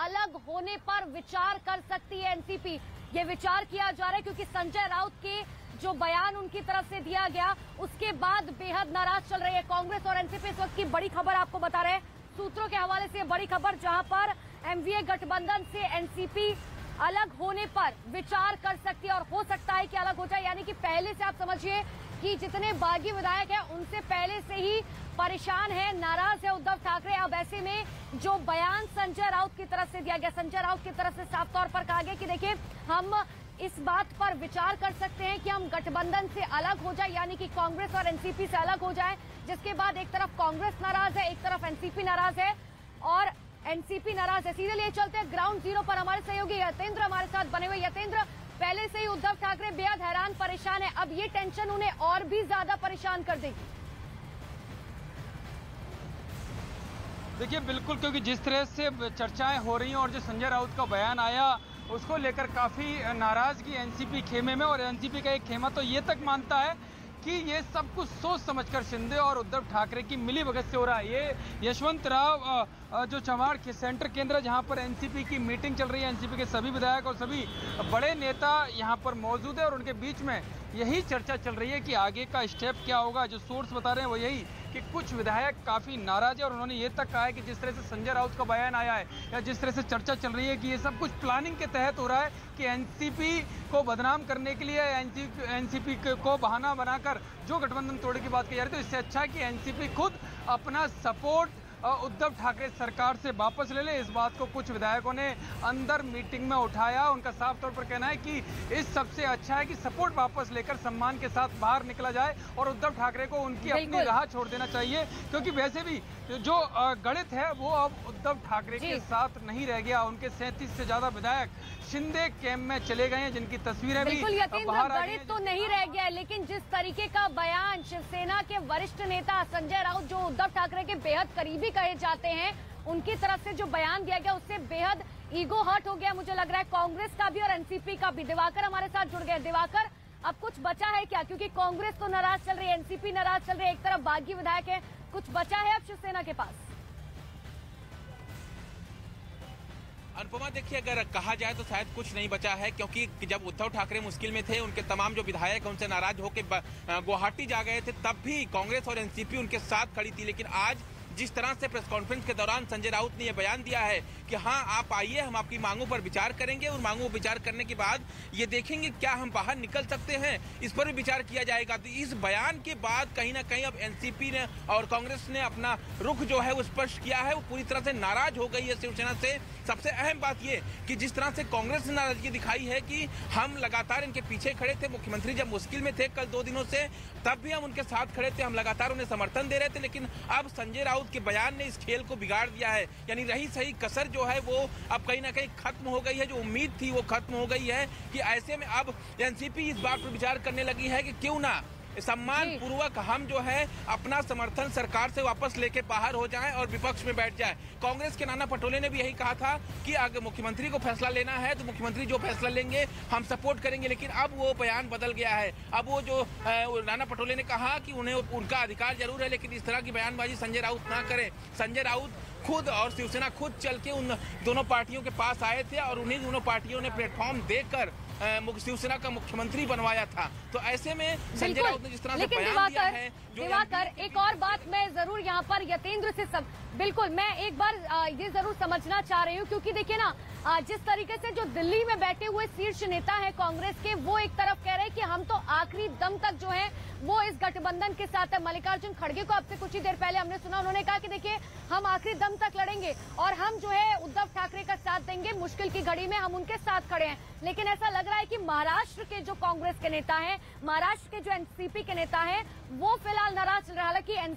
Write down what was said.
अलग होने पर विचार कर सकती है एनसीपी। ये विचार किया जा रहा है क्योंकि संजय राउत के जो बयान उनकी तरफ से दिया गया उसके बाद बेहद नाराज चल रही है कांग्रेस और एनसीपी। इस वक्त की बड़ी खबर आपको बता रहे हैं सूत्रों के हवाले से, बड़ी खबर जहां पर एमवीए गठबंधन से एनसीपी अलग होने पर विचार कर सकती है और हो सकता है कि अलग हो जाए। यानी कि पहले से आप समझिए कि जितने बागी विधायक हैं उनसे पहले से ही परेशान है, नाराज है उद्धव ठाकरे। अब ऐसे में जो बयान संजय राउत की तरफ से दिया गया, संजय राउत की तरफ से साफ तौर पर कहा गया कि देखिए हम इस बात पर विचार कर सकते हैं कि हम गठबंधन से अलग हो जाए, यानी कि कांग्रेस और एनसीपी से अलग हो जाए। जिसके बाद एक तरफ कांग्रेस नाराज है, एक तरफ एनसीपी नाराज है और एनसीपी नाराज है। सीधे लिए चलते हैं ग्राउंड जीरो पर, हमारे सहयोगी यतेंद्र हमारे साथ बने हुए। यतेंद्र, पहले से ही उद्धव ठाकरे बेहद हैरान परेशान है, अब ये टेंशन उन्हें और भी ज्यादा परेशान कर देगी। देखिए बिल्कुल, क्योंकि जिस तरह से चर्चाएं हो रही हैं और जो संजय राउत का बयान आया उसको लेकर काफी नाराजगी एनसीपी खेमे में, और एनसीपी का एक खेमा तो ये तक मानता है कि ये सब कुछ सोच समझकर शिंदे और उद्धव ठाकरे की मिलीभगत से हो रहा है। ये यशवंतराव जो चव्हाण के सेंटर केंद्र जहां पर एनसीपी की मीटिंग चल रही है, एनसीपी के सभी विधायक और सभी बड़े नेता यहां पर मौजूद है और उनके बीच में यही चर्चा चल रही है कि आगे का स्टेप क्या होगा। जो सोर्स बता रहे हैं वो यही कि कुछ विधायक काफी नाराज है और उन्होंने ये तक कहा है कि जिस तरह से संजय राउत का बयान आया है या जिस तरह से चर्चा चल रही है कि ये सब कुछ प्लानिंग के तहत हो रहा है कि एनसीपी को बदनाम करने के लिए एनसीपी को बहाना बनाकर जो गठबंधन तोड़ने की बात की जा रही है। तो इससे अच्छा है कि एनसीपी खुद अपना सपोर्ट उद्धव ठाकरे सरकार से वापस ले ले। इस बात को कुछ विधायकों ने अंदर मीटिंग में उठाया। उनका साफ तौर पर कहना है कि इस सबसे अच्छा है कि सपोर्ट वापस लेकर सम्मान के साथ बाहर निकला जाए और उद्धव ठाकरे को उनकी अपनी राह छोड़ देना चाहिए, क्योंकि वैसे भी जो गणित है वो अब उद्धव ठाकरे के साथ नहीं रह गया। उनके 37 से ज्यादा विधायक शिंदे कैंप में चले गए हैं, जिनकी तस्वीरें भी बाहर आ गई हैं। गणित तो नहीं रह गया है, लेकिन जिस तरीके का बयान शिवसेना के वरिष्ठ नेता संजय राउत, जो उद्धव ठाकरे के बेहद करीबी कहे जाते हैं, उनकी तरफ से जो बयान दिया गया उससे बेहद ईगो हर्ट हो गया मुझे लग रहा है कांग्रेस का भी और एनसीपी का भी। दिवाकर हमारे साथ जुड़ गए। दिवाकर, अब कुछ बचा है क्या? क्योंकि कांग्रेस तो नाराज चल रही है, एनसीपी नाराज चल रही है, एक तरफ बागी विधायक है, कुछ बचा है अब शिवसेना के पास? अनुपमा, देखिए अगर कहा जाए तो शायद कुछ नहीं बचा है, क्योंकि जब उद्धव ठाकरे मुश्किल में थे, उनके तमाम जो विधायक उनसे नाराज होकर गुवाहाटी जा गए थे, तब भी कांग्रेस और एनसीपी उनके साथ खड़ी थी। लेकिन आज जिस तरह से प्रेस कॉन्फ्रेंस के दौरान संजय राउत ने यह बयान दिया है कि हाँ आप आइए, हम आपकी मांगों पर विचार करेंगे और मांगों पर विचार करने के बाद ये देखेंगे क्या हम बाहर निकल सकते हैं, इस पर भी विचार किया जाएगा। तो इस बयान के बाद कहीं ना कहीं अब एनसीपी ने और कांग्रेस ने अपना रुख जो है वो स्पष्ट किया है, वो पूरी तरह से नाराज हो गई है शिवसेना से। सबसे अहम बात ये कि जिस तरह से कांग्रेस ने नाराजगी दिखाई है कि हम लगातार इनके पीछे खड़े थे, मुख्यमंत्री जब मुश्किल में थे कल 2 दिनों से, तब भी हम उनके साथ खड़े थे, हम लगातार उन्हें समर्थन दे रहे थे। लेकिन अब संजय राउत के बयान ने इस खेल को बिगाड़ दिया है, यानी रही सही कसर जो है वो अब कहीं ना कहीं खत्म हो गई है। जो उम्मीद थी वो खत्म हो गई है कि ऐसे में अब एनसीपी इस बात पर विचार करने लगी है कि क्यों ना सम्मान पूर्वक हम जो है अपना समर्थन सरकार से वापस लेके बाहर हो जाएं और विपक्ष में बैठ जाए। कांग्रेस के नाना पटोले ने भी यही कहा था कि अगर मुख्यमंत्री को फैसला लेना है तो मुख्यमंत्री जो फैसला लेंगे हम सपोर्ट करेंगे। लेकिन अब वो बयान बदल गया है। अब वो जो नाना पटोले ने कहा कि उन्हें उनका अधिकार जरूर है, लेकिन इस तरह की बयानबाजी संजय राउत ना करें। संजय राउत खुद और शिवसेना खुद चल के उन दोनों पार्टियों के पास आए थे और उन्हीं दोनों पार्टियों ने प्लेटफॉर्म देकर शिवसेना का मुख्यमंत्री बनवाया था। तो ऐसे में संजय राउत ने जिस तरह से बयान दिया है, दिवाकर एक और बात मैं जरूर यहाँ पर यतेंद्र से बिल्कुल मैं एक बार ये जरूर समझना चाह रही हूँ, क्योंकि देखिए ना जिस तरीके से जो दिल्ली में बैठे हुए शीर्ष नेता हैं कांग्रेस के, वो एक तरफ कह रहे हैं कि हम तो आखिरी दम तक जो है वो इस गठबंधन के साथ है। मल्लिकार्जुन खड़गे को आपसे कुछ ही देर पहले हमने सुना, उन्होंने कहा कि देखिए हम आखिरी दम तक लड़ेंगे और हम जो है उद्धव ठाकरे का साथ देंगे, मुश्किल की घड़ी में हम उनके साथ खड़े हैं। लेकिन ऐसा लग रहा है कि महाराष्ट्र के जो कांग्रेस के नेता हैं, महाराष्ट्र के जो एनसीपी के नेता हैं, वो फिलहाल नाराज चल रहा है। हालांकि